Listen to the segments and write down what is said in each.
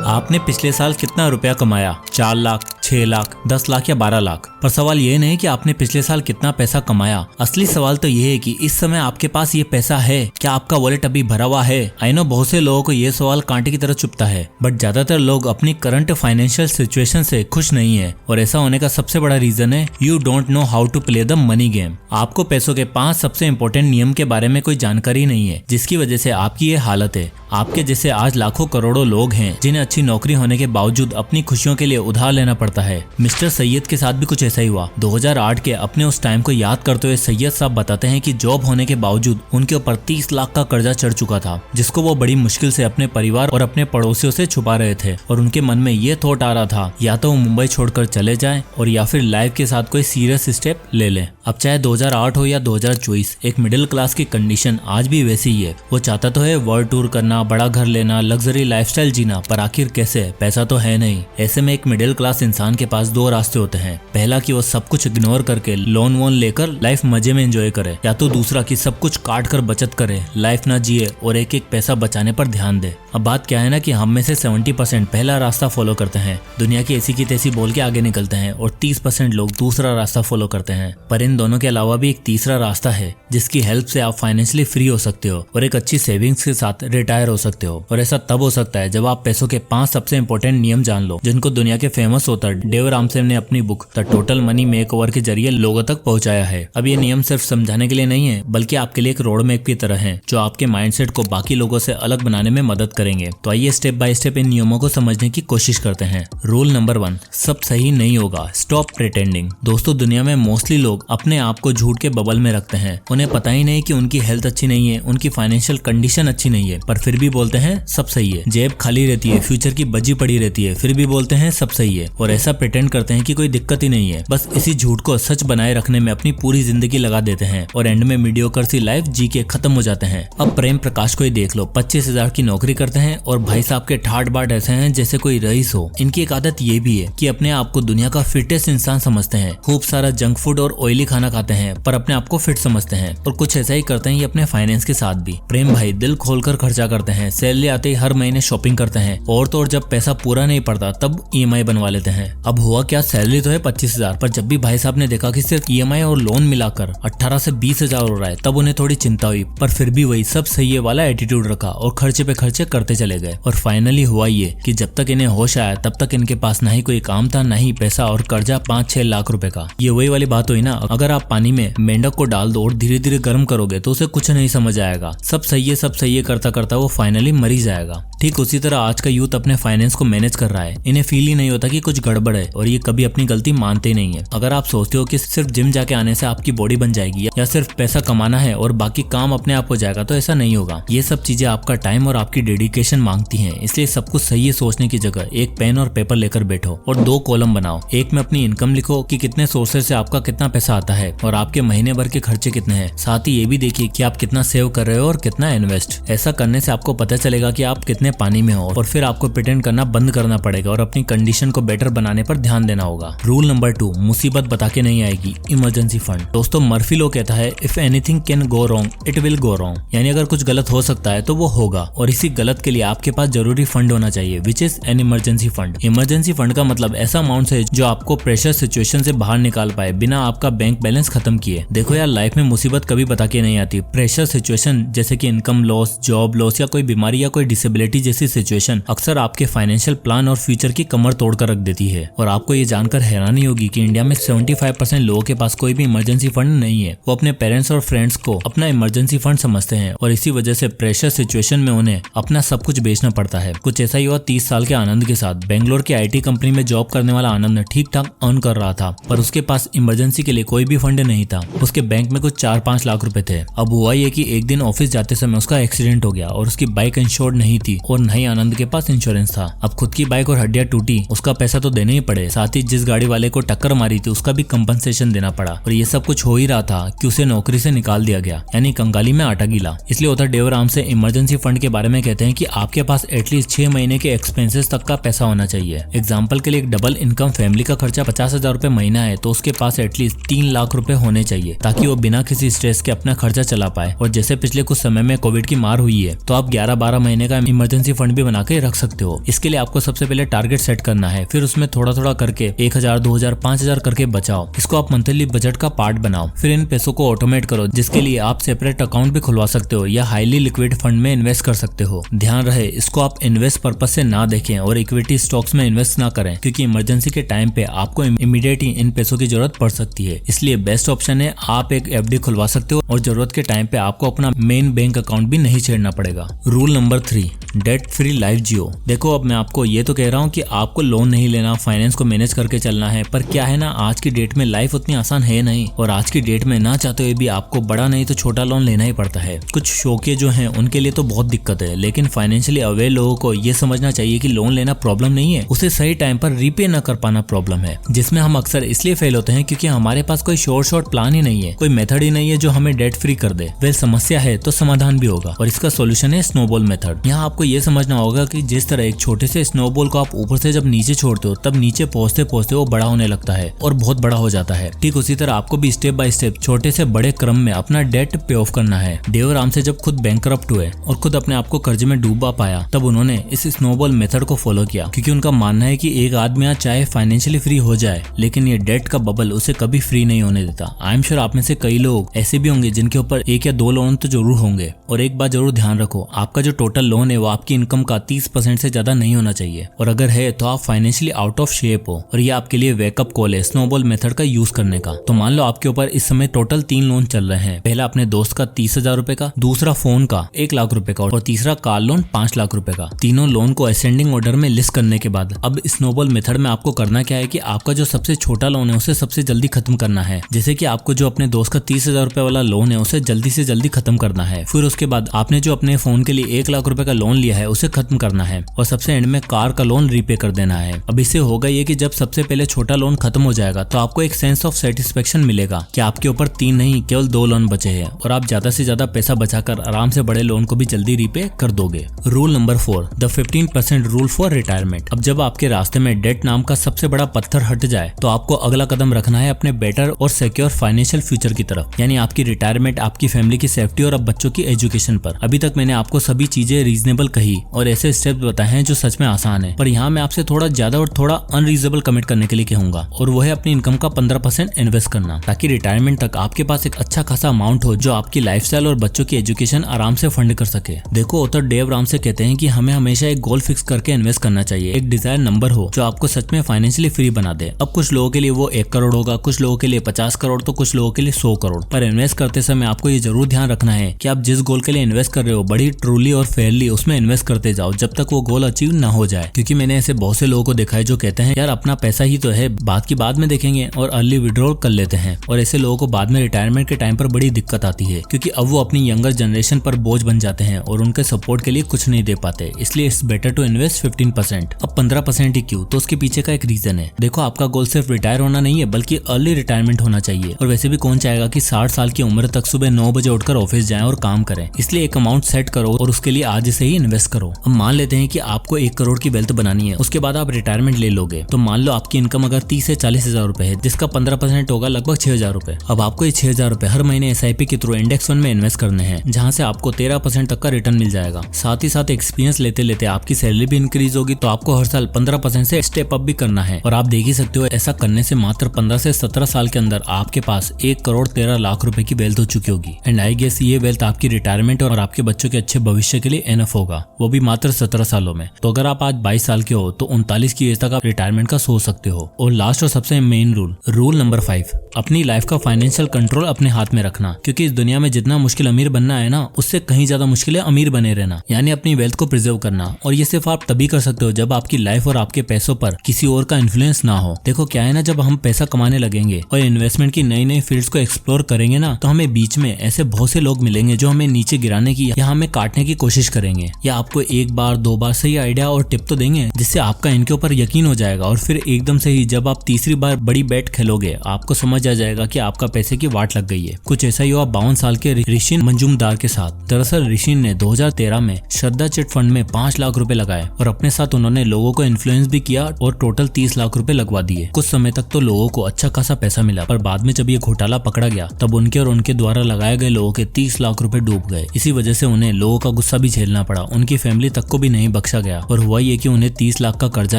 आपने पिछले साल कितना रुपया कमाया? 4 लाख, 6 लाख, 10 लाख या 12 लाख? पर सवाल ये नहीं कि आपने पिछले साल कितना पैसा कमाया। असली सवाल तो ये है कि इस समय आपके पास ये पैसा है, क्या आपका वॉलेट अभी भरा हुआ है? आई नो बहुत से लोगों को ये सवाल कांटे की तरह चुभता है, बट ज्यादातर लोग अपनी करंट फाइनेंशियल सिचुएशन से खुश नहीं है और ऐसा होने का सबसे बड़ा रीजन है you don't know how to play the money game. आपको पैसों के 5 सबसे इंपॉर्टेंट नियम के बारे में कोई जानकारी नहीं है, जिसकी वजह से आपकी ये हालत है। आपके जैसे आज लाखों करोड़ों लोग हैं जिन्हें अच्छी नौकरी होने के बावजूद अपनी खुशियों के लिए उधार लेना पड़ता है। मिस्टर सैयद के साथ भी कुछ ऐसा ही हुआ। 2008 के अपने उस टाइम को याद करते हुए सैयद साहब बताते हैं कि जॉब होने के बावजूद उनके ऊपर 30 लाख का कर्जा चढ़ चुका था, जिसको वो बड़ी मुश्किल से अपने परिवार और अपने पड़ोसियों से छुपा रहे थे। और उनके मन में ये थॉट आ रहा था या तो वो मुंबई छोड़कर चले जाएं और या फिर लाइफ के साथ कोई सीरियस स्टेप ले लें। अब चाहे 2008 हो या 2024, एक मिडिल क्लास की कंडीशन आज भी वैसी ही है। वो चाहता तो है वर्ल्ड टूर करना, बड़ा घर लेना, लग्जरी लाइफस्टाइल जीना, पर आखिर कैसे? पैसा तो है नहीं। ऐसे में एक मिडिल क्लास इंसान के पास 2 रास्ते होते हैं। पहला कि वो सब कुछ इग्नोर करके लोन वोन लेकर लाइफ मजे में एंजॉय करे, या तो दूसरा कि सब कुछ काट कर बचत करे, लाइफ ना जिए और एक एक पैसा बचाने पर ध्यान दे। अब बात क्या है ना कि हम में से 70% पहला रास्ता फॉलो करते हैं, दुनिया की ऐसी की तैसी बोल के आगे निकलते हैं, और 30% लोग दूसरा रास्ता फॉलो करते हैं। पर इन दोनों के अलावा भी एक तीसरा रास्ता है जिसकी हेल्प से आप फाइनेंशियली फ्री हो सकते हो और एक अच्छी सेविंग्स के साथ रिटायर हो सकते हो। और ऐसा तब हो सकता है जब आप पैसों के 5 सबसे इंपॉर्टेंट नियम जान लो, जिनको दुनिया के फेमस ऑथर डेव रामसेन ने अपनी book the total money makeover के जरिए लोगों तक पहुंचाया है। अब ये नियम सिर्फ समझाने के लिए नहीं है, बल्कि आपके लिए एक रोड मैप की तरह है जो आपके माइंडसेट को बाकी लोगों से अलग बनाने में मदद करेंगे। तो आइए स्टेप बाय स्टेप इन नियमों को समझने की कोशिश करते हैं। रूल नंबर 1, सब सही नहीं होगा, स्टॉप प्रिटेंडिंग। दोस्तों, दुनिया में मोस्टली लोग अपने आप को झूठ के बबल में रखते हैं। उन्हें पता ही नहीं कि उनकी हेल्थ अच्छी नहीं है, उनकी फाइनेंशियल कंडीशन अच्छी नहीं है, पर फिर भी बोलते हैं सब सही है। जेब खाली रहती है, फ्यूचर की बजी पड़ी रहती है, फिर भी बोलते हैं सब सही है और ऐसा प्रिटेंड करते हैं कि कोई दिक्कत ही नहीं है। बस इसी झूठ को सच बनाए रखने में अपनी पूरी जिंदगी लगा देते हैं और एंड में मीडियोकर सी लाइफ जी के खत्म हो जाते हैं। अब प्रेम प्रकाश को ही देख लो, 25,000 की नौकरी करते हैं और भाई साहब के ठाट बाट ऐसे हैं जैसे कोई रईस हो। इनकी एक आदत ये भी है कि अपने आप को दुनिया का फिटेस्ट इंसान समझते हैं, खूब सारा जंक फूड और ऑयली खाना खाते हैं, पर अपने आप को फिट समझते हैं। और कुछ ऐसा ही करते हैं ये अपने फाइनेंस के साथ भी। प्रेम भाई दिल खोलकर खर्चा करते हैं, सैलरी आते ही हर महीने शॉपिंग करते हैं, और तो और जब पैसा पूरा नहीं पड़ता तब EMI बनवा लेते हैं। अब हुआ क्या, सैलरी तो है 25,000, पर जब भी भाई साहब ने देखा कि सिर्फ EMI और लोन मिलाकर 18 से 20,000 हो रहा है, तब उन्हें थोड़ी चिंता हुई। पर फिर भी वही सब सही है वाला एटीट्यूड रखा और खर्चे पे खर्चे करते चले गए। और फाइनली हुआ ये कि जब तक इन्हें होश आया तब तक इनके पास ना ही कोई काम था, ना ही पैसा, और कर्जा 5-6 लाख रुपए का। ये वही वाली बात हुई ना, अगर आप पानी में मेंढक को डाल दो और धीरे धीरे गर्म करोगे तो उसे कुछ नहीं समझ आएगा। सब सही है करता करता वो फाइनली मर ही जाएगा। ठीक उसी तरह आज का यूथ अपने फाइनेंस को मैनेज कर रहा है। इन्हें फील ही नहीं होता कि कुछ गड़बड़ है और ये कभी अपनी गलती मानते ही नहीं है। अगर आप सोचते हो कि सिर्फ जिम जाके आने से आपकी बॉडी बन जाएगी या सिर्फ पैसा कमाना है और बाकी काम अपने आप हो जाएगा, तो ऐसा नहीं होगा। ये सब चीजें आपका टाइम और आपकी डेडिकेशन मांगती हैं। इसलिए सब कुछ सही है सोचने की जगह एक पेन और पेपर लेकर बैठो और 2 कॉलम बनाओ। एक में अपनी इनकम लिखो कि कितने सोर्सेज से आपका कितना पैसा आता है और आपके महीने भर के खर्चे कितने हैं। साथ ही ये भी देखिए कि आप कितना सेव कर रहे हो और कितना इन्वेस्ट। ऐसा करने से आपको पता चलेगा कि आप कितने पानी में हो और फिर आपको प्रिटेंड करना बंद करना पड़ेगा और अपनी कंडीशन को बेटर बनाने पर ध्यान देना होगा। रूल नंबर 2, मुसीबत बता के नहीं आएगी, इमरजेंसी फंड। दोस्तों, मर्फी लॉ कहता है if anything can go wrong it will go wrong, यानी अगर कुछ गलत हो सकता है तो वो होगा, और इसी गलत के लिए आपके पास जरूरी फंड होना चाहिए, which is an emergency fund. Emergency fund का मतलब ऐसा अमाउंट है जो आपको प्रेशर सिचुएशन से बाहर निकाल पाए बिना आपका बैंक बैलेंस खत्म किए। देखो यार, लाइफ में मुसीबत कभी बता के नहीं आती। प्रेशर सिचुएशन जैसे कि इनकम लॉस, जॉब लॉस या कोई बीमारी या कोई डिसेबिलिटी जैसी सिचुएशन अक्सर आपके फाइनेंशियल प्लान और फ्यूचर की कमर तोड़कर रख देती है। और आपको ये जानकर हैरानी होगी कि इंडिया में 75% लोगों के पास कोई भी इमरजेंसी फंड नहीं है। वो अपने पेरेंट्स और फ्रेंड्स को अपना इमरजेंसी फंड समझते हैं और इसी वजह से प्रेशर सिचुएशन में उन्हें अपना सब कुछ बेचना पड़ता है। कुछ ऐसा ही हुआ 30 साल के आनंद के साथ। बेंगलोर की IT कंपनी में जॉब करने वाला आनंद ठीक ठाक अर्न कर रहा था, पर उसके पास इमरजेंसी के लिए कोई भी फंड नहीं था। उसके बैंक में कुछ 4-5 लाख रुपए थे। अब हुआ ये कि एक दिन ऑफिस जाते समय उसका एक्सीडेंट हो गया और उसकी बाइक इंश्योर्ड नहीं थी और न ही आनंद के पास इंश्योरेंस था। अब खुद की बाइक और हड्डियां टूटी, उसका पैसा तो देने देने ही पड़े। साथ ही जिस गाड़ी वाले को टक्कर मारी थी उसका भी कंपनसेशन देना पड़ा। और ये सब कुछ हो ही रहा था कि उसे नौकरी से निकाल दिया गया, यानी कंगाली में आटा गीला। इसलिए author Dave Ramsey emergency fund के बारे में कहते हैं कि आपके पास एटलीस्ट 6 महीने के एक्सपेंसेस तक का पैसा होना चाहिए। एग्जाम्पल के लिए एक डबल इनकम फैमिली का खर्चा 50,000 रुपए महीना है तो उसके पास एटलीस्ट 3 लाख रुपए होने चाहिए, ताकि वो बिना किसी स्ट्रेस के अपना खर्चा चला पाए। और जैसे पिछले कुछ समय में कोविड की मार हुई है तो आप 11-12 महीने का इमरजेंसी फंड भी बना के रख सकते हो। इसके लिए आपको सबसे पहले टारगेट सेट करना है, फिर उसमें थोड़ा थोड़ा करके 1,000, 2,000, 5,000 करके बचाओ। इसको आप मंथली बजट का पार्ट बनाओ। फिर इन पैसों को ऑटोमेट करो, जिसके लिए आप सेपरेट अकाउंट भी खुलवा सकते हो या हाईली लिक्विड फंड में इन्वेस्ट कर सकते हो। ध्यान रहे, इसको आप इन्वेस्ट पर्पस से ना देखें और इक्विटी स्टॉक्स में इन्वेस्ट ना करें, क्योंकि इमरजेंसी के टाइम पे आपको इमीडिएट ही इन पैसों की जरूरत पड़ सकती है। इसलिए बेस्ट ऑप्शन है आप एक एफडी खुलवा सकते हो और जरूरत के टाइम पे आपको अपना मेन बैंक अकाउंट भी नहीं छेड़ना पड़ेगा। Rule number 3, debt free life जियो। देखो, अब मैं आपको ये तो कह रहा हूँ कि आपको लोन नहीं लेना, फाइनेंस को मैनेज करके चलना है, पर क्या है ना, आज की डेट में लाइफ उतनी आसान है नहीं। और आज की डेट में ना चाहते हुए भी आपको बड़ा नहीं तो छोटा लोन लेना ही पड़ता है। कुछ शौकिया जो हैं उनके लिए तो बहुत दिक्कत है, लेकिन फाइनेंशियली अवेयर लोगों को ये समझना चाहिए कि लोन लेना प्रॉब्लम नहीं है, उसे सही टाइम पर रीपे न कर पाना प्रॉब्लम है, जिसमें हम अक्सर इसलिए फेल होते हैं क्योंकि हमारे पास कोई शॉर्ट प्लान ही नहीं है, कोई मेथड ही नहीं है जो हमें डेट फ्री कर दे। वह समस्या है तो समाधान भी होगा, और इसका सोल्यूशन है स्नोबॉल मेथड। यहाँ आपको ये समझना होगा कि जिस तरह एक छोटे से स्नोबॉल को आप ऊपर से जब नीचे छोड़ते हो तब नीचे पहुंचते पहुंचते वो बड़ा होने लगता है और बहुत बड़ा हो जाता है। ठीक उसी तरह आपको भी स्टेप बाय स्टेप छोटे से बड़े क्रम में अपना डेट पे ऑफ करना है। डेव रामसे जब खुद बैंकरप्ट हुए और खुद अपने आप को कर्जे में डूबा पाया तब उन्होंने इस स्नोबॉल मेथड को फॉलो किया, क्योंकि उनका मानना है कि एक आदमी चाहे फाइनेंशियली फ्री हो जाए लेकिन ये डेट का बबल उसे कभी फ्री नहीं होने देता। आई एम श्योर आप में से कई लोग ऐसे भी होंगे जिनके ऊपर 1 या 2 लोन तो जरूर होंगे। और एक बात जरूर ध्यान रखो, आपका जो टोटल लोन है वो आपकी इनकम का 30% से ज्यादा नहीं होना चाहिए, और अगर है तो आप फाइनेंशियली आउट ऑफ शेप हो। और ये आपके लिए वेकअप कॉल है स्नोबॉल मेथड का यूज करने का। तो मान लो आपके ऊपर इस समय टोटल 3 लोन चल रहे हैं। पहला अपने दोस्त का 30,000 रुपए का, दूसरा फोन का 1 लाख रुपए का और तीसरा कार लोन 5 लाख रुपए का। तीनों लोन को असेंडिंग ऑर्डर में लिस्ट करने के बाद अब स्नोबॉल मेथड में आपको करना क्या है कि आपका जो सबसे छोटा लोन है उसे सबसे जल्दी खत्म करना है। जैसे कि आपको जो अपने दोस्त का 30,000 रुपए वाला लोन है उसे जल्दी से जल्दी खत्म करना है। फिर उसके बाद आपने जो अपने फोन के लिए 1 लाख रुपए का लोन लिया है उसे खत्म करना है, और सबसे एंड में कार का लोन रीपे कर देना है। अब इससे होगा ये कि जब सबसे पहले छोटा लोन खत्म हो जाएगा तो आपको एक सेंस ऑफ सेटिस्फेक्शन मिलेगा कि आपके ऊपर 3 नहीं केवल 2 लोन बचे हैं, और आप ज्यादा से ज्यादा पैसा बचाकर आराम से बड़े लोन को भी जल्दी रीपे कर दोगे। Rule number 4, the 15% rule for retirement. अब जब आपके रास्ते में डेट नाम का सबसे बड़ा पत्थर हट जाए तो आपको अगला कदम रखना है अपने बेटर और सिक्योर फाइनेंशियल फ्यूचर की तरफ, यानी आपकी रिटायरमेंट, आपकी फैमिली की सेफ्टी और अब बच्चों की एजुकेशन पर। अभी तक मैंने आपको सभी चीजें रीजनेबल कही और ऐसे स्टेप्स बताए हैं जो सच में आसान है, पर यहाँ मैं आपसे थोड़ा ज्यादा और थोड़ा अनरीजनेबल कमिट करने के लिए कहूंगा, और वो है अपनी इनकम का 15% इन्वेस्ट करना, ताकि रिटायरमेंट तक आपके पास एक अच्छा खासा अमाउंट हो जो आपकी लाइफस्टाइल और बच्चों की एजुकेशन आराम से फंड कर सके। देखो, ऑथर डेव रामसे कहते हैं कि हमें हमेशा एक गोल फिक्स करके इन्वेस्ट करना चाहिए, एक डिजायर नंबर हो जो आपको सच में फाइनेंशियली फ्री बना दे। अब कुछ लोगों के लिए वो 1 करोड़ होगा, कुछ लोगों के लिए 50 करोड़, तो कुछ लोगों के लिए 100 करोड़। पर इन्वेस्ट करते समय आपको ये जरूर ध्यान रखना है कि आप जिस गोल के लिए इन्वेस्ट कर रहे हो बड़ी ट्रूली और फेयरली उसमें इन्वेस्ट करते जाओ जब तक वो गोल अचीव ना हो जाए। क्योंकि मैंने ऐसे बहुत से लोगों को देखा है जो कहते हैं यार अपना पैसा ही तो है, बात की बाद में देखेंगे, और अर्ली विड्रॉल कर लेते हैं। और ऐसे लोगों को बाद में रिटायरमेंट के टाइम पर बड़ी दिक्कत आती है, क्योंकि अब वो अपनी यंगर जनरेशन पर बोझ बन जाते हैं और उनके सपोर्ट के लिए कुछ नहीं दे पाते। इसलिए इट्स बेटर टू इन्वेस्ट 15%। अब 15% ही क्यों, तो उसके पीछे का एक रीजन है। देखो, आपका गोल सिर्फ रिटायर होना नहीं है बल्कि अर्ली रिटायरमेंट होना चाहिए। और वैसे भी कौन चाहेगा कि 60 साल की उम्र तक सुबह 9 बजे उठकर ऑफिस जाएं और काम करें। इसलिए एक अमाउंट सेट करो और उसके लिए आज से ही इन्वेस्ट करो। अब मान लेते हैं कि आपको 1 करोड़ की वेल्थ बनानी है, उसके बाद आप रिटायरमेंट ले लोगे। तो मान लो आपकी इनकम अगर 30 से 40,000 रुपए है, जिसका 15% होगा लगभग 6,000 रुपए। अब आपको ये 6,000 रुपए हर महीने SIP के थ्रू इंडेक्स फंड में इन्वेस्ट करने हैं, जहां से आपको 13% तक का रिटर्न मिल जाएगा। साथ ही साथ एक्सपीरियंस लेते लेते आपकी सैलरी भी इंक्रीज होगी, तो आपको हर साल 15% से स्टेप अप भी करना है। और आप देख ही सकते हो ऐसा करने से मात्र 15 से 17 साल के अंदर आपके पास 1 करोड़ 13 लाख रुपए की वेल्थ हो चुकी होगी। एंड आई गेस ये वेल्थ आपकी रिटायरमेंट और आपके बच्चों के अच्छे भविष्य के लिए एनफ होगा, वो भी मात्र 17 सालों में। तो अगर आप आज 22 साल के हो तो 39 की एज तक आप रिटायरमेंट का सोच सकते हो। और लास्ट और सबसे मेन रूल नंबर 5, अपनी लाइफ का फाइनेंशियल कंट्रोल अपने हाथ में रखना। क्योंकि इस दुनिया में जितना मुश्किल अमीर बनना है ना, उससे कहीं ज्यादा मुश्किल है अमीर बने रहना, यानी अपनी वेल्थ को प्रिजर्व करना। और ये सिर्फ आप तभी कर सकते हो जब आपकी लाइफ और आपके पैसों पर किसी और का इन्फ्लुएंस ना हो। देखो क्या है ना, जब हम पैसा कमाने लगेंगे और इन्वेस्टमेंट की नई नई फील्ड्स को एक्सप्लोर करेंगे ना, तो हमें बीच में ऐसे बहुत से लोग मिलेंगे जो हमें नीचे गिराने की या हमें काटने की कोशिश करेंगे, या आपको 1 बार 2 बार सही आइडिया और टिप तो देंगे जिससे आपका इनके ऊपर यकीन हो जाएगा और फिर एकदम से ही जब आप तीसरी बार बड़ी बेट खेलोगे आपको समझ आ जाएगा कि आपका पैसे की वाट लग गई है। कुछ ऐसा ही हुआ 52 साल के ऋषिन मंजुमदार के साथ। दरअसल ऋषिन ने 2013 में श्रद्धा चिट फंड में 5 लाख रुपए लगाए और अपने साथ उन्होंने लोगों को इन्फ्लुएंस भी किया और टोटल 30 लाख रुपए लगवा दिए। कुछ समय तक तो लोगों को अच्छा खासा पैसा मिला, पर बाद में जब ये घोटाला पकड़ा गया तब उनके और उनके द्वारा लगाए गए लोगों के 30 लाख रुपए डूब गए। इसी वजह से उन्हें लोगों का गुस्सा भी झेलना पड़ा, उनकी फैमिली तक को भी नहीं बख्शा गया और हुआ ये कि उन्हें 30 लाख का कर्जा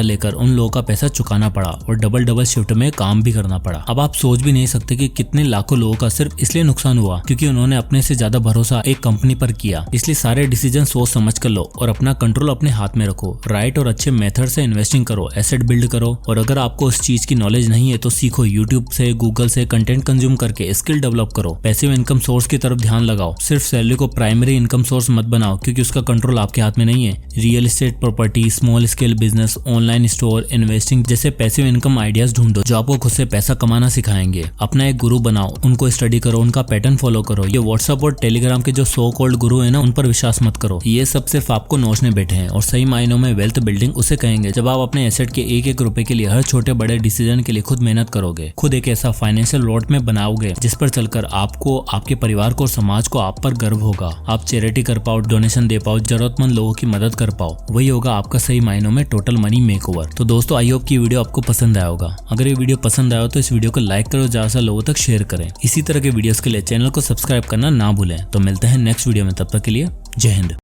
लेकर उन लोगों का पैसा चुकाना पड़ा और डबल शिफ्ट में काम भी करना पड़ा। अब आप सोच भी नहीं सकते कि कितने लाखों लोगों का सिर्फ इसलिए नुकसान हुआ क्योंकि उन्होंने अपने से ज्यादा भरोसा एक कंपनी पर किया। इसलिए सारे डिसीजन सोच समझ कर लो और अपना कंट्रोल अपने हाथ में रखो। राइट और अच्छे मेथड से इन्वेस्टिंग करो, एसेट बिल्ड करो और अगर आपको उस चीज की नॉलेज नहीं है तो सीखो। यूट्यूब से, गूगल से कंटेंट कंज्यूम करके स्किल डेवलप करो। पैसिव इनकम सोर्स की तरफ ध्यान लगाओ। सिर्फ सैलरी को प्राइमरी इनकम सोर्स मत बनाओ क्योंकि उसका कंट्रोल आपके हाथ में नहीं है। Real estate, property, small scale business, online store, investing जैसे पैसिव इनकम आइडियाज ढूंढो जो आपको खुद से पैसा कमाना सिखाएंगे। अपना एक गुरु बनाओ, उनको स्टडी करो, उनका पैटर्न फॉलो करो। ये व्हाट्सएप और टेलीग्राम के जो सो कॉल्ड गुरु है ना, उन पर विश्वास मत करो। ये सब सिर्फ आपको नोचने बैठे हैं और सही मायनों में वेल्थ बिल्डिंग उसे कहेंगे जब आप अपने एसेट के एक एक रुपए के लिए हर छोटे बड़े डिसीजन के लिए खुद मेहनत करोगे। खुद एक ऐसा फाइनेंशियल रोड मैप बनाओगे जिस पर चलकर आपको, आपके परिवार को और समाज को आप पर गर्व होगा। आप चैरिटी कर पाओ, डोनेशन दे पाओ, जरूरतमंद लोगों की मदद कर पाओ। वही होगा आपका सही मायनों में टोटल मनी मेकओवर। तो दोस्तों, आई होप की वीडियो आपको पसंद आया होगा। अगर ये वीडियो पसंद आया हो तो इस वीडियो को लाइक करो, ज्यादा से लोगों तक शेयर करें। इसी तरह के वीडियोस के लिए चैनल को सब्सक्राइब करना ना भूलें। तो मिलते हैं नेक्स्ट वीडियो में, तब तक के लिए जय हिंद।